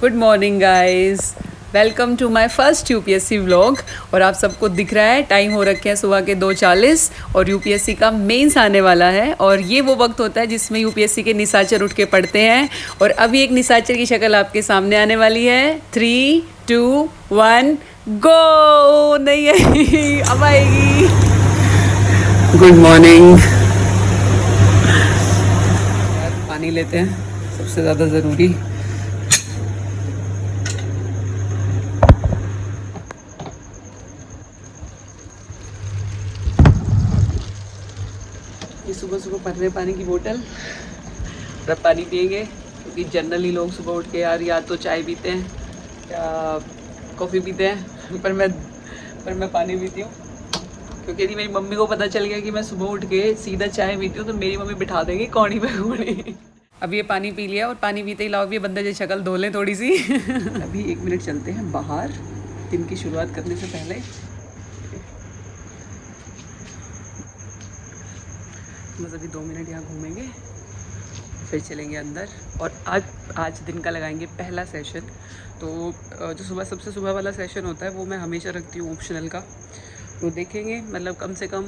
Good morning guys, welcome to my first UPSC vlog. और आप सबको दिख रहा है टाइम हो रखे हैं सुबह के 2:40 और यूपीएससी का मेंस आने वाला है। और ये वो वक्त होता है जिसमें यूपीएससी के निशाचर उठ के पढ़ते हैं। और अभी एक निशाचर की शक्ल आपके सामने आने वाली है। 3, 2, 1 गो। नहीं आई, अब आएगी। Good morning. पानी लेते हैं, सबसे ज़्यादा ज़रूरी। ये सुबह सुबह भर रहे पानी की बोतल, और अब पानी पियेंगे क्योंकि जनरली लोग सुबह उठ के यार या तो चाय पीते हैं या कॉफ़ी पीते हैं, पर मैं पानी पीती हूँ क्योंकि यदि मेरी मम्मी को पता चल गया कि मैं सुबह उठ के सीधा चाय पीती हूँ तो मेरी मम्मी बिठा देंगी कौड़ी पे कौड़ी। अब ये पानी पी लिया और पानी पीते ही लाओ भी बंदे जो शक्ल धो लें थोड़ी सी। अभी 1 मिनट चलते हैं बाहर दिन की शुरुआत करने से पहले। बस अभी 2 मिनट यहाँ घूमेंगे फिर चलेंगे अंदर। और आज दिन का लगाएंगे पहला सेशन। तो जो सबसे सुबह वाला सेशन होता है वो मैं हमेशा रखती हूँ ऑप्शनल का। तो देखेंगे मतलब कम से कम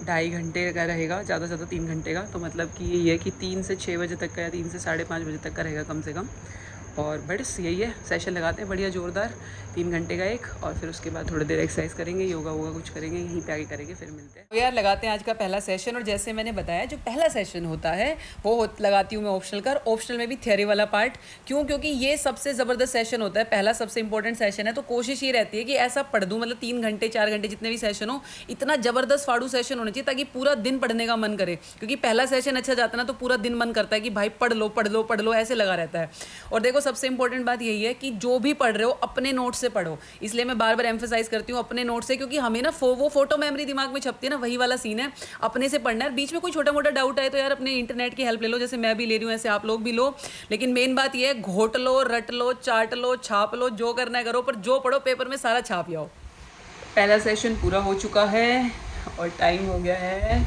2.5 घंटे का रहेगा, ज़्यादा से ज़्यादा 3 घंटे का। तो मतलब कि ये है कि 3 से 6 बजे तक का या 3 से 5:30 बजे तक का रहेगा कम से कम। और बस यही है, सेशन लगाते हैं बढ़िया ज़ोरदार 3 घंटे का एक। और फिर उसके बाद थोड़ी देर एक्सरसाइज करेंगे, योगा वोगा कुछ करेंगे, यहीं पे आगे करेंगे, फिर मिलते हैं। तो यार लगाते हैं आज का पहला सेशन। और जैसे मैंने बताया जो पहला सेशन होता है वो लगाती हूँ मैं ऑप्शनल का। ऑप्शनल में भी थियोरी वाला पार्ट। क्यों? क्योंकि ये सबसे ज़बरदस्त सेशन होता है, पहला सबसे इंपॉर्टेंट सेशन है। तो कोशिश ये रहती है कि ऐसा पढ़ दूँ, मतलब 3 घंटे 4 घंटे जितने भी सेशन हो, इतना ज़बरदस्त फाड़ू सेशन होना चाहिए ताकि पूरा दिन पढ़ने का मन करे। क्योंकि पहला सेशन अच्छा जाता है ना तो पूरा दिन मन करता है कि भाई पढ़ लो पढ़ लो पढ़ लो, ऐसे लगा रहता है। और देखो सबसे इंपॉर्टेंट बात यही है कि जो भी पढ़ रहे हो अपने नोट से पढ़ो। इसलिए मैं बार बार एम्फेसाइज करती हूँ अपने नोट से, क्योंकि हमें ना वो फोटो मेमोरी दिमाग में छपती है ना, वही वाला सीन है। अपने से पढ़ना है। बीच में कोई छोटा मोटा डाउट आए तो यार अपने इंटरनेट की हेल्प ले लो, जैसे मैं भी ले रही हूँ ऐसे आप लोग भी लो। लेकिन मेन बात यह है घोट लो, रट लो, चाट लो, छाप लो, जो करना है करो, पर जो पढ़ो पेपर में सारा छाप जाओ। पहला सेशन पूरा हो चुका है और टाइम हो गया है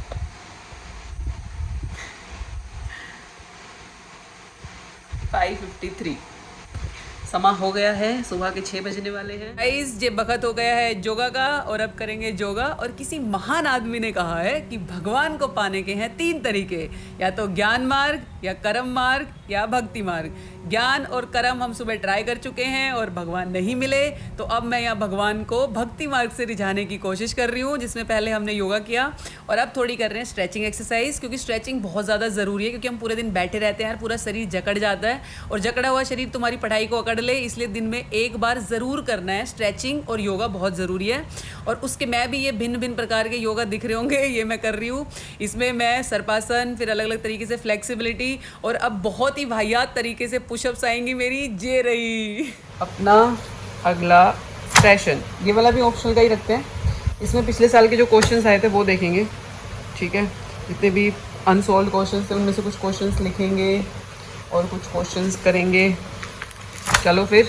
5:53। समा हो गया है, सुबह के 6 बजने वाले हैं। गाइस ये वक्त हो गया है योगा का और अब करेंगे योगा। और किसी महान आदमी ने कहा है कि भगवान को पाने के हैं 3 तरीके, या तो ज्ञान मार्ग, या कर्म मार्ग, या भक्ति मार्ग। ज्ञान और कर्म हम सुबह ट्राई कर चुके हैं और भगवान नहीं मिले, तो अब मैं यहाँ भगवान को भक्ति मार्ग से रिझाने की कोशिश कर रही हूँ, जिसमें पहले हमने योगा किया और अब थोड़ी कर रहे हैं स्ट्रेचिंग एक्सरसाइज। क्योंकि स्ट्रेचिंग बहुत ज़्यादा ज़रूरी है, क्योंकि हम पूरे दिन बैठे रहते हैं यार, पूरा शरीर जकड़ जाता है और जकड़ा हुआ शरीर तुम्हारी पढ़ाई को अकड़ ले। इसलिए दिन में एक बार ज़रूर करना है स्ट्रेचिंग, और योगा बहुत ज़रूरी है। और उसके मैं भी ये भिन्न भिन्न प्रकार के योगा दिख रहे होंगे, ये मैं कर रही हूँ। इसमें मैं सर्पासन, फिर अलग अलग तरीके से फ्लेक्सिबिलिटी, और अब बहुत ही वाहियात तरीके से पुशअप्स आएंगी मेरी। जे रही अपना अगला सेशन, ये वाला भी ऑप्शनल का ही रखते हैं। इसमें पिछले साल के जो क्वेश्चंस आए थे वो देखेंगे, ठीक है। जितने भी अनसॉल्व क्वेश्चंस थे उनमें से कुछ क्वेश्चंस लिखेंगे और कुछ क्वेश्चंस करेंगे। चलो फिर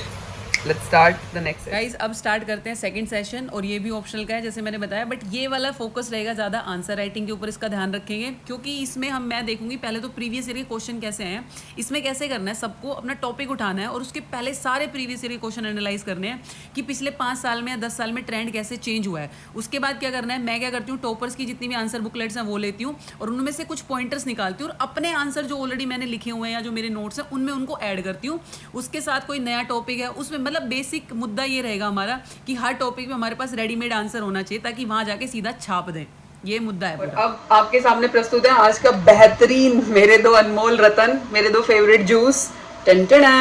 let's start the next guys. अब स्टार्ट करते हैं सेकंड सेशन, और ये भी ऑप्शनल का है जैसे मैंने बताया, बट ये वाला फोकस रहेगा ज़्यादा आंसर राइटिंग के ऊपर, इसका ध्यान रखेंगे। क्योंकि इसमें मैं देखूंगी पहले तो प्रीवियस ईयर के क्वेश्चन कैसे हैं। इसमें कैसे करना है, सबको अपना टॉपिक उठाना है और उसके पहले सारे प्रीवियस ईयर के क्वेश्चन एनालाइज करने हैं कि पिछले 5 साल में या 10 साल में ट्रेंड कैसे चेंज हुआ है। उसके बाद क्या करना है, मैं क्या करती हूँ, टॉपर्स की जितनी भी आंसर बुकलेट्स हैं वो लेती हूँ और उनमें से कुछ पॉइंटर्स निकालती हूँ और अपने आंसर जो ऑलरेडी मैंने लिखे हुए हैं या जो मेरे नोट्स हैं उनमें उनको ऐड करती हूँ। उसके साथ कोई नया टॉपिक है उसमें, मतलब बेसिक मुद्दा ये रहेगा हमारा कि हर टॉपिक में हमारे पास रेडीमेड आंसर होना चाहिए ताकि वहां जाके सीधा छाप दें। ये मुद्दा है पूरा। अब आपके सामने प्रस्तुत है आज का बेहतरीन, मेरे 2 अनमोल रतन, मेरे 2 फेवरेट जूस। टंटना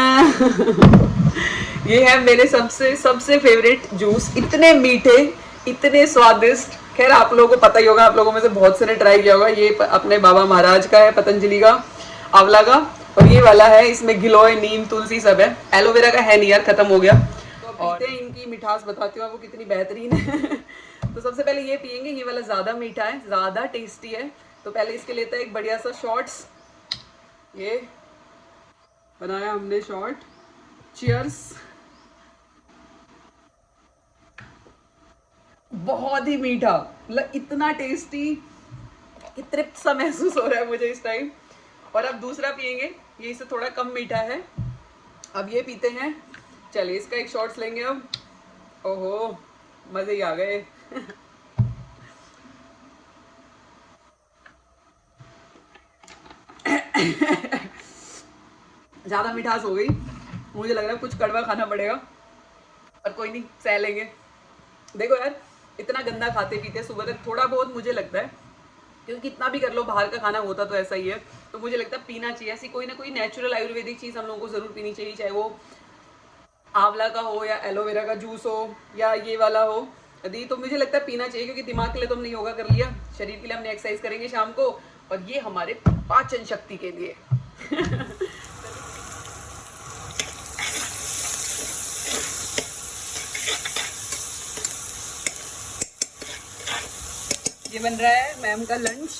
ये है मेरे सबसे फेवरेट जूस। इतने मीठे, इतने स्वादिष्ट। खैर आप लोगों को पता ही होगा, आप लोगों में से बहुत से ने ट्राई किया होगा। ये अपने बाबा महाराज का है, पतंजलि का, आंवला का। और ये वाला है, इसमें गिलोय, नीम, तुलसी सब है। एलोवेरा का है नहीं यार, खत्म हो गया। और इनकी मिठास बताती हूँ आपको कितनी बेहतरीन है। तो सबसे पहले ये पियेंगे, ये वाला ज़्यादा मीठा है, ज़्यादा टेस्टी है। तो पहले इसके लेते हैं एक बढ़िया सा शॉट्स। ये बनाया हमने शॉट। चीयर्स। बहुत ही मीठा, मतलब इतना टेस्टी कि तृप्त सा महसूस हो रहा है मुझे इस टाइम। और अब दूसरा पियेंगे, ये इससे थोड़ा कम मीठा है। अब ये पीते हैं। चलिए इसका एक शॉट्स लेंगे अब। ओहो मज़े ही आ गए। ज़्यादा मिठास हो गई, मुझे लग रहा है कुछ कड़वा खाना पड़ेगा, पर कोई नहीं, सह लेंगे। देखो यार, इतना गंदा खाते पीते सुबह तक, थोड़ा बहुत मुझे लगता है, क्योंकि कितना भी कर लो बाहर का खाना होता तो ऐसा ही है, तो मुझे लगता है पीना चाहिए ऐसी कोई ना कोई नेचुरल आयुर्वेदिक चीज़ हम लोगों को ज़रूर पीनी चाहिए, चाहे वो आंवला का हो या एलोवेरा का जूस हो या ये वाला हो। यदि तो मुझे लगता है पीना चाहिए, क्योंकि दिमाग के लिए तो हमने योगा कर लिया, शरीर के लिए हमने एक्सरसाइज करेंगे शाम को, और ये हमारे पाचन शक्ति के लिए। ये बन रहा है मैम का लंच,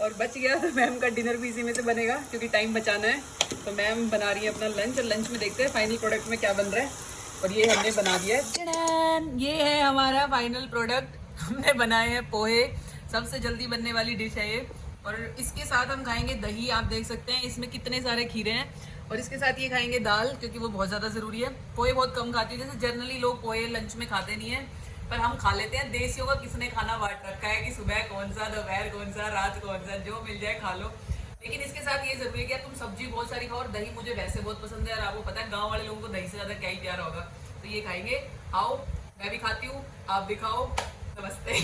और बच गया तो मैम का डिनर भी इसी में से बनेगा, क्योंकि टाइम बचाना है। तो मैम बना रही है अपना लंच, और लंच में देखते हैं फाइनल प्रोडक्ट में क्या बन रहा है। और ये हमने बना दिया है, ये है हमारा फाइनल प्रोडक्ट। हमने बनाए हैं पोहे, सबसे जल्दी बनने वाली डिश है ये। और इसके साथ हम खाएंगे दही, आप देख सकते हैं इसमें कितने सारे खीरे हैं। और इसके साथ ये खाएंगे दाल, क्योंकि वो बहुत ज़्यादा ज़रूरी है। पोहे बहुत कम खाती है, जैसे जनरली लोग पोहे लंच में खाते नहीं है, पर हम खा लेते हैं। देसियों का किसने खाना बांट रखा है कि सुबह कौन सा, दोपहर कौन सा, रात कौन सा, जो मिल जाए खा लो। लेकिन इसके साथ ये जरूरी है कि तुम सब्जी बहुत सारी खाओ, और दही मुझे वैसे बहुत पसंद है, और आपको पता है गांव वाले लोगों को दही से ज़्यादा क्या ही प्यार होगा। तो ये खाएंगे, आओ मैं भी खाती हूँ, आप भी खाओ। नमस्ते।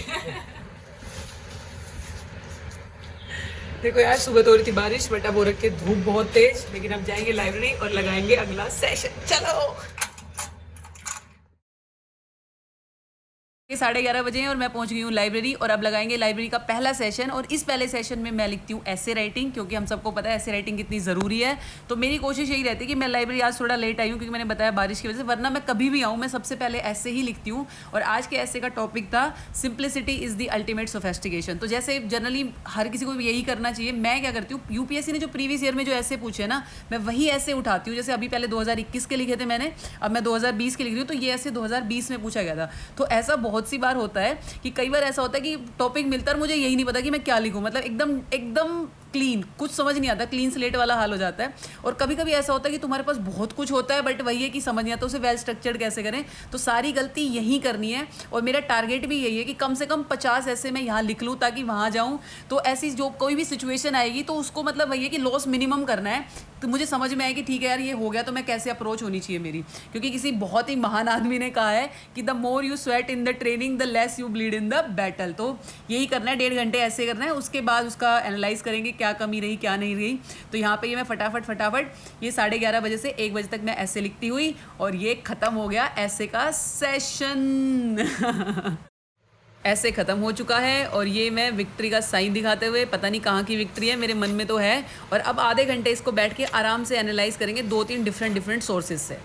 देखो यार, सुबह तो हो रही थी बारिश, बट अब हो रखी है धूप बहुत तेज। लेकिन अब जाएंगे लाइब्रेरी और लगाएंगे अगला सेशन। चलो। 11:30 बजे हैं और मैं पहुंच गई हूँ लाइब्रेरी, और अब लगाएंगे लाइब्रेरी का पहला सेशन। और इस पहले सेशन में मैं लिखती हूँ ऐसे राइटिंग, क्योंकि हम सबको पता है ऐसे राइटिंग कितनी ज़रूरी है। तो मेरी कोशिश यही रहती है कि मैं लाइब्रेरी आज थोड़ा लेट आई हूँ, क्योंकि मैंने बताया बारिश की वजह से, वरना मैं कभी भी आऊँ मैं सबसे पहले ऐसे ही लिखती हूँ। और आज के ऐसे का टॉपिक था simplicity is the ultimate sophistication. तो जैसे जनरली हर किसी को यही करना चाहिए। मैं क्या करती हूँ, यूपीएससी ने जो प्रीवियस ईयर में जो ऐसे पूछे ना, मैं वही ऐसे उठाती हूँ। जैसे अभी पहले 2021 के लिखे थे मैंने, अब मैं 2020 के लिख रही हूँ, तो ये ऐसे 2020 में पूछा गया था। तो ऐसा बहुत सी बार होता है कि कई बार ऐसा होता है कि टॉपिक मिलता है और मुझे यही नहीं पता कि मैं क्या लिखूं, मतलब एकदम एकदम क्लीन, कुछ समझ नहीं आता, क्लीन स्लेट वाला हाल हो जाता है। और कभी कभी ऐसा होता है कि तुम्हारे पास बहुत कुछ होता है, बट वही है कि समझ नहीं आता उसे वेल स्ट्रक्चर्ड कैसे करें। तो सारी गलती यही करनी है, और मेरा टारगेट भी यही है कि कम से कम 50 ऐसे मैं यहाँ लिख लूँ, ताकि वहाँ जाऊँ तो ऐसी जो कोई भी सिचुएशन आएगी तो उसको मतलब वही है कि लॉस मिनिमम करना है। तो मुझे समझ में आए कि ठीक है यार, ये हो गया तो मैं कैसे अप्रोच होनी चाहिए मेरी। क्योंकि किसी बहुत ही महान आदमी ने कहा है कि the more you sweat in the training the less you bleed in the battle. तो यही करना है, 1.5 घंटे ऐसे करना है, उसके बाद उसका एनालाइज करेंगे क्या कमी रही क्या नहीं रही। तो यहाँ पे ये मैं फटाफट ये 11:30 बजे से 1 बजे तक मैं ऐसे लिखती हुई, और ये ख़त्म हो गया ऐसे का सेशन। ऐसे ख़त्म हो चुका है, और ये मैं विक्ट्री का साइन दिखाते हुए, पता नहीं कहाँ की विक्ट्री है, मेरे मन में तो है। और अब आधे घंटे इसको बैठ के आराम से एनालाइज करेंगे 2-3 डिफरेंट सोर्सेज से।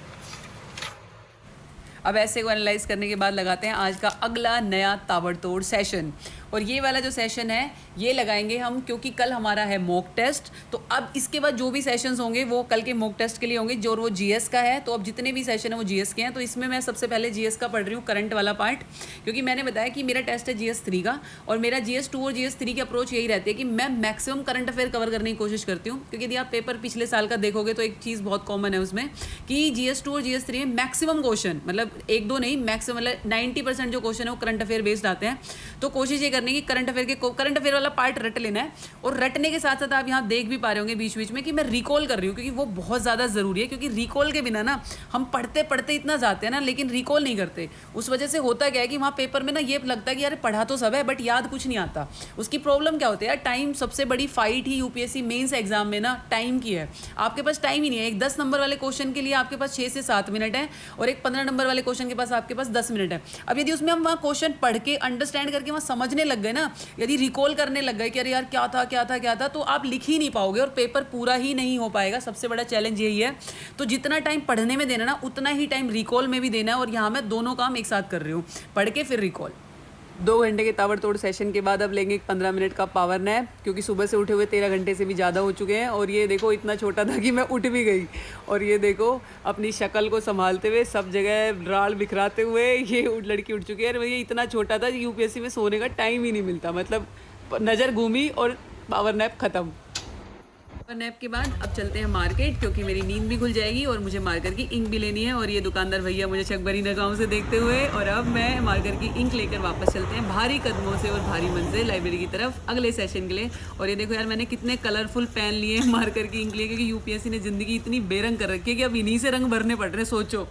अब ऐसे को एनालाइज करने के बाद लगाते हैं आज का अगला नया ताबड़तोड़ सेशन। और ये वाला जो सेशन है ये लगाएंगे हम, क्योंकि कल हमारा है मॉक टेस्ट। तो अब इसके बाद जो भी सेशंस होंगे वो कल के मॉक टेस्ट के लिए होंगे, जो वो जीएस का है। तो अब जितने भी सेशन है वो जीएस के हैं। तो इसमें मैं सबसे पहले जीएस का पढ़ रही हूँ, करंट वाला पार्ट, क्योंकि मैंने बताया कि मेरा टेस्ट है जीएस 3 का, और मेरा जीएस 2 और जीएस 3 की अप्रोच यही रहती है कि मैं मैक्सिमम करंट अफेयर कवर करने की कोशिश करती हूँ। क्योंकि यदि आप पेपर पिछले साल का देखोगे तो एक चीज़ बहुत कॉमन है उसमें, कि जीएस 2 और जीएस 3 में मैक्सिमम क्वेश्चन, मतलब 1-2 नहीं, मैक्सिमम मतलब 90% जो क्वेश्चन है वो करंट अफेयर बेस्ड आते हैं। तो कोशिश ये करने की करंट अफेयर वाला पार्ट रट लेना है। और रटने के साथ साथ आप यहाँ देख भी पा रहे होंगे बीच बीच में कि मैं रिकॉल कर रही हूँ, क्योंकि वो बहुत ज़्यादा ज़रूरी है। क्योंकि रिकॉल के बिना ना हम पढ़ते पढ़ते इतना जाते हैं ना, लेकिन रिकॉल नहीं करते। उस वजह से होता क्या है कि वहाँ पेपर में ना ये लगता है कि यार पढ़ा तो सब है, बट याद कुछ नहीं आता। उसकी प्रॉब्लम क्या होती है यार, टाइम सबसे बड़ी फाइट ही यूपीएससी मेंस एग्जाम में ना टाइम की है। आपके पास टाइम ही नहीं है। एक 10 नंबर वाले क्वेश्चन के लिए आपके पास 6 से 7 मिनट है, और एक 15 नंबर वाले क्वेश्चन के पास आपके पास 10 मिनट है। अब यदि उसमें हम वहाँ क्वेश्चन पढ़ के अंडरस्टैंड करके वहाँ समझने लग गए ना, यदि रिकॉल करने लग गए कि अरे यार क्या था, तो आप लिख ही नहीं पाओगे और पेपर पूरा ही नहीं हो पाएगा। सबसे बड़ा चैलेंज यही है। तो जितना टाइम पढ़ने में देना ना, उतना ही टाइम रिकॉल में भी देना है। और यहाँ मैं दोनों काम एक साथ कर रही हूँ, पढ़ के फिर रिकॉल। 2 घंटे के ताबड़तोड़ सेशन के बाद अब लेंगे 15 मिनट का पावर नैप, क्योंकि सुबह से उठे हुए 13 घंटे से भी ज़्यादा हो चुके हैं। और ये देखो इतना छोटा था कि मैं उठ भी गई, और ये देखो अपनी शक्ल को संभालते हुए, सब जगह राल बिखराते हुए ये लड़की उठ चुकी है। और ये इतना छोटा था कि यूपीएससी में सोने का टाइम ही नहीं मिलता, मतलब नज़र घूमी और पावर नैप ख़त्म। और नैप के बाद अब चलते हैं मार्केट, क्योंकि मेरी नींद भी खुल जाएगी और मुझे मार्कर की इंक भी लेनी है। और ये दुकानदार भैया मुझे चकबरी नगाहों से देखते हुए, और अब मैं मार्कर की इंक लेकर वापस चलते हैं भारी कदमों से और भारी मन से लाइब्रेरी की तरफ अगले सेशन के लिए। और ये देखो यार, मैंने कितने कलरफुल पेन लिए हैं मार्कर की इंक लिए, क्योंकि यूपीएससी ने ज़िंदगी इतनी बेरंग कर रखी है कि अब इन्हीं से रंग भरने पड़ रहे हैं, सोचो।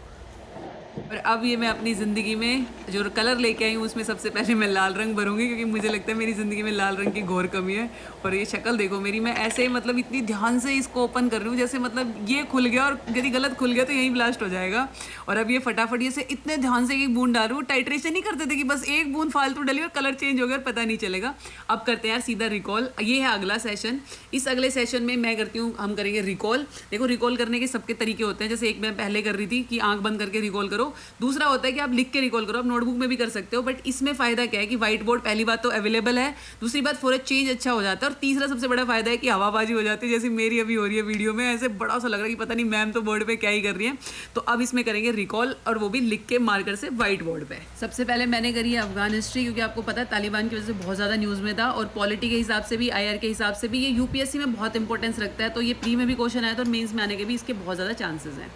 और अब ये मैं अपनी ज़िंदगी में जो कलर लेके आई हूँ उसमें सबसे पहले मैं लाल रंग भरूंगी, क्योंकि मुझे लगता है मेरी ज़िंदगी में लाल रंग की घोर कमी है। और ये शक्ल देखो मेरी, मैं ऐसे मतलब इतनी ध्यान से इसको ओपन कर रही हूँ जैसे मतलब ये खुल गया और यदि गलत खुल गया तो यहीं ब्लास्ट हो जाएगा। और अब ये फटाफट ये से इतने ध्यान से एक बूंद डाल रही हूँ। टाइट्रेशन नहीं करते थे कि बस एक बूंद फालतू डली और कलर चेंज हो गया और पता नहीं चलेगा। अब करते हैं यार सीधा रिकॉल। ये है अगला सेशन। इस अगले सेशन में मैं करती हूँ, हम करेंगे रिकॉल। देखो रिकॉल करने के सबके तरीके होते हैं, जैसे एक मैं पहले कर रही थी कि आंख बंद करके रिकॉल करो, दूसरा होता है कि आप लिख के रिकॉल करो, आप नोटबुक में भी कर सकते हो। बट इसमें फायदा क्या है कि व्हाइट बोर्ड पहली बात तो अवेलेबल है, दूसरी बात फॉर चेंज अच्छा हो जाता है, और तीसरा सबसे बड़ा फायदा है कि हवाबाजी हो जाती है, जैसे मेरी अभी हो रही है वीडियो में। ऐसे बड़ा सा लग रहा है कि पता नहीं मैम तो बोर्ड पे क्या ही कर रही है। तो अब इसमें करेंगे रिकॉल, और वो भी लिख के मार्कर से व्हाइट बोर्ड पे। सबसे पहले मैंने करी है अफगान हिस्ट्री, क्योंकि आपको पता है तालिबान की वजह से बहुत ज़्यादा न्यूज़ में था, और पॉलिटी के हिसाब से भी, IR के हिसाब से भी ये यूपीएससी में बहुत इंपॉर्टेंस रखता है। तो ये प्री में भी क्वेश्चन आया था और मेंस में आने के भी इसके बहुत ज़्यादा चांसेस हैं।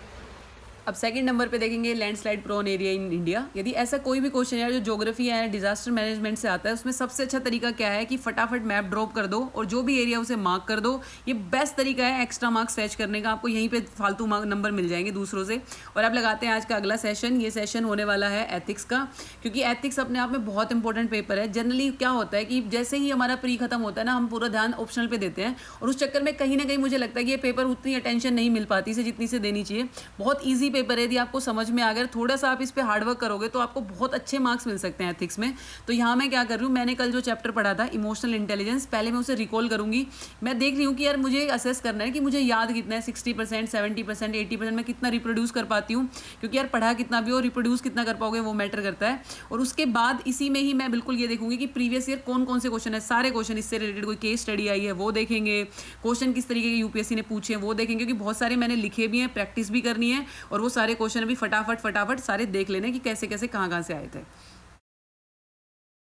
अब सेकंड नंबर पे देखेंगे landslide prone area in India. यदि ऐसा कोई भी क्वेश्चन है जो ज्योग्राफी है, डिजास्टर मैनेजमेंट से आता है, उसमें सबसे अच्छा तरीका क्या है कि फटाफट मैप ड्रॉप कर दो और जो भी एरिया उसे मार्क कर दो। ये बेस्ट तरीका है एक्स्ट्रा मार्क्स फैच करने का, आपको यहीं पे फालतू नंबर मिल जाएंगे दूसरों से। और अब लगाते हैं आज का अगला सेशन। ये सेशन होने वाला है एथिक्स का, क्योंकि एथिक्स अपने आप में बहुत इंपॉर्टेंट पेपर है। जनरली क्या होता है कि जैसे ही हमारा प्री खत्म होता है ना, हम पूरा ध्यान ऑप्शनल पे देते हैं, और उस चक्कर में कहीं ना कहीं मुझे लगता है कि ये पेपर उतनी अटेंशन नहीं मिल पाती से जितनी से देनी चाहिए। बहुत ईजी पेपर है, यदि आपको समझ में आ गया, थोड़ा सा आप इस पे हार्डवर्क करोगे तो आपको बहुत अच्छे मार्क्स मिल सकते हैं एथिक्स में। तो यहाँ मैं क्या कर रही हूँ, मैंने कल जो चैप्टर पढ़ा था इमोशनल इंटेलिजेंस, पहले मैं उसे रिकॉल करूंगी। मैं देख रही हूँ कि यार मुझे असेस करना है कि मुझे याद कितना है, 60%, 70%, 80% मैं कितना रिप्रोड्यूस कर पाती हूँ, क्योंकि यार पढ़ा कितना भी हो, रिप्रोड्यूस कितना कर पाओगे वो मैटर करता है। और उसके बाद इसी में ही मैं बिल्कुल ये देखूंगी कि प्रीवियस ईयर कौन कौन से क्वेश्चन है, सारे क्वेश्चन इससे रिलेटेड, कोई केस स्टडी आई है वो देखेंगे, क्वेश्चन किस तरीके के यूपीएससी ने पूछे हैं वो देखेंगे, क्योंकि बहुत सारे मैंने लिखे भी हैं, प्रैक्टिस भी करनी है, और वो सारे क्वेश्चन अभी फटाफट सारे देख लेने कि कैसे कैसे कहाँ से आए थे।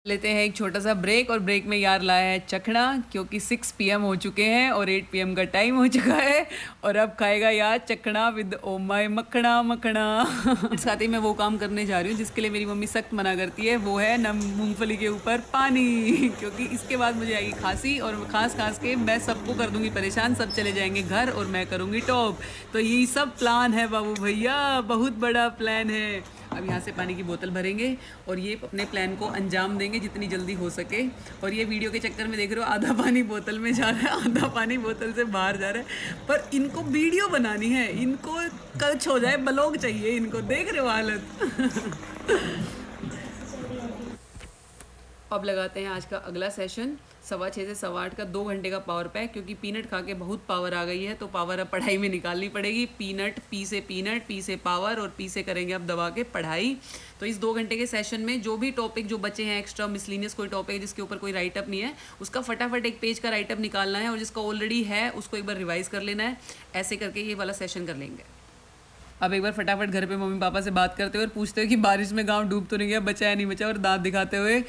लेते हैं एक छोटा सा ब्रेक, और ब्रेक में यार लाया है चखना, क्योंकि 6 PM हो चुके हैं और 8 PM का टाइम हो चुका है, और अब खाएगा यार चखना विद ओ माय मखना मखना। साथ ही मैं वो काम करने जा रही हूँ जिसके लिए मेरी मम्मी सख्त मना करती है, वो है नम मूंगफली के ऊपर पानी, क्योंकि इसके बाद मुझे आएगी खांसी, और खांस के मैं सबको कर दूंगी परेशान, सब चले जाएंगे घर और मैं करूँगी टॉप। तो यही सब प्लान है बाबू भैया, बहुत बड़ा प्लान है। अब यहाँ से पानी की बोतल भरेंगे और ये अपने प्लान को अंजाम देंगे जितनी जल्दी हो सके। और ये वीडियो के चक्कर में देख रहे हो, आधा पानी बोतल में जा रहा है, आधा पानी बोतल से बाहर जा रहा है, पर इनको वीडियो बनानी है, इनको कच हो जाए, ब्लॉग चाहिए इनको, देख रहे हो हालत। अब लगाते हैं आज का अगला सेशन, 6:15 से 8:15 का 2 घंटे का पावर पैक, क्योंकि पीनट खा के बहुत पावर आ गई है, तो पावर अब पढ़ाई में निकालनी पड़ेगी। पीनट, पी से पावर, और पी से करेंगे अब दबा के पढ़ाई। तो इस 2 घंटे के सेशन में जो भी टॉपिक जो बचे हैं, एक्स्ट्रा मिसलिनियस कोई टॉपिक जिसके ऊपर कोई राइटअप नहीं है, उसका फटाफट एक पेज का राइटअप निकालना है, और जिसका ऑलरेडी है उसको एक बार रिवाइज कर लेना है। ऐसे करके ये वाला सेशन कर लेंगे। अब एक बार फटाफट घर पे मम्मी पापा से बात करते हुए और पूछते हुए कि बारिश में गाँव डूब तो नहीं गया, बचा या नहीं बचा, और दांत दिखाते हुए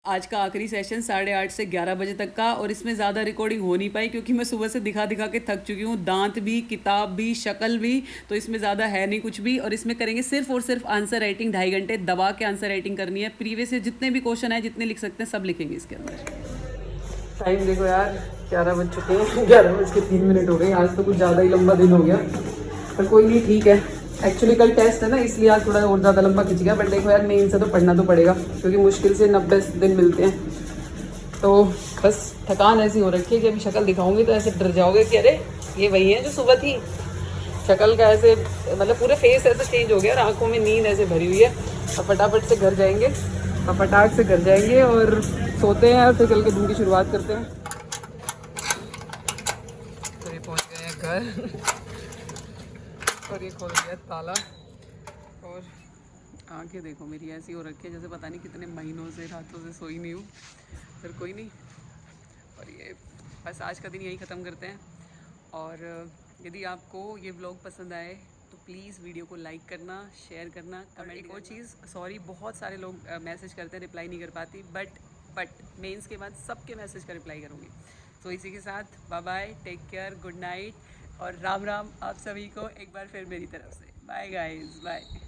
आज का आखिरी सेशन 8:30 से 11 बजे तक का। और इसमें ज़्यादा रिकॉर्डिंग हो नहीं पाई, क्योंकि मैं सुबह से दिखा के थक चुकी हूँ, दांत भी, किताब भी, शक्ल भी, तो इसमें ज़्यादा है नहीं कुछ भी। और इसमें करेंगे सिर्फ और सिर्फ आंसर राइटिंग, 2.5 घंटे दबा के आंसर राइटिंग करनी है। प्रीवियस से जितने भी क्वेश्चन है, जितने लिख सकते हैं, सब लिखेंगे इसके अंदर। टाइम देखो यार, 11 बज चुके हैं, 11:03 हो गए। आज तो कुछ ज़्यादा ही लंबा दिन हो गया, पर कोई नहीं, ठीक है। एक्चुअली कल टेस्ट है ना, इसलिए आज थोड़ा और ज़्यादा लंबा खिंच गया। बट देखो यार, मेन से तो पढ़ना तो पड़ेगा, क्योंकि मुश्किल से 90 दिन मिलते हैं। तो बस थकान ऐसी हो रखी है कि अभी शक्ल दिखाऊंगी तो ऐसे डर जाओगे कि अरे ये वही है जो सुबह थी। शक्ल का ऐसे मतलब पूरे फेस ऐसे चेंज हो गया, और आंखों में नींद ऐसे भरी हुई है। अब फटाफट से घर जाएंगे, और सोते हैं, और फिर कल के दिन की शुरुआत करते हैं। तो ये पहुँच गए हैं घर, और ये खोल दिया ताला, और आंखें देखो मेरी ऐसी हो रखी है जैसे पता नहीं कितने महीनों से, रातों से सोई नहीं हूँ, फिर कोई नहीं। और ये बस आज का दिन यही ख़त्म करते हैं। और यदि आपको ये व्लॉग पसंद आए तो प्लीज़ वीडियो को लाइक करना, शेयर करना, कमेंट। एक और चीज़, सॉरी, बहुत सारे लोग मैसेज करते हैं, रिप्लाई नहीं कर पाती, बट मेंस के बाद सबके मैसेज का रिप्लाई करूँगी। तो इसी के साथ bye bye, take care, good night और राम राम आप सभी को एक बार फिर मेरी तरफ से। Bye guys, bye.